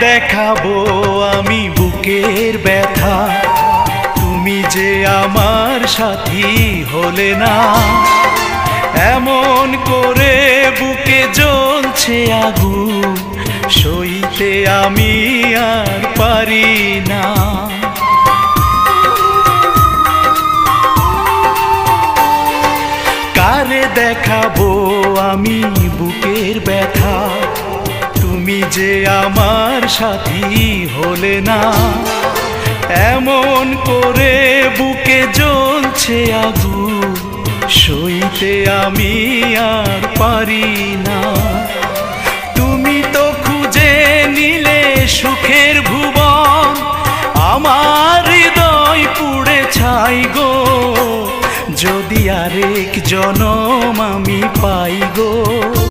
দেখাবো আমি বুকের ব্যথা, তুমি যে আমার সাথী হলে না। এমন করে বুকে জ্বলছে আগুন, সইতে আমি আর পারি না। কারে দেখাবো আমি বুকের ব্যথা, তুমি যে আমার সাথী হলে না। এমন করে বুকে জ্বলছে আগুন, সইতে আমি আর পারি না। তুমি তো খুঁজে নিলে সুখের ভুবন, আমার হৃদয় পুড়ে ছাই গো। যদি আরেক জনম আমি পাই গো।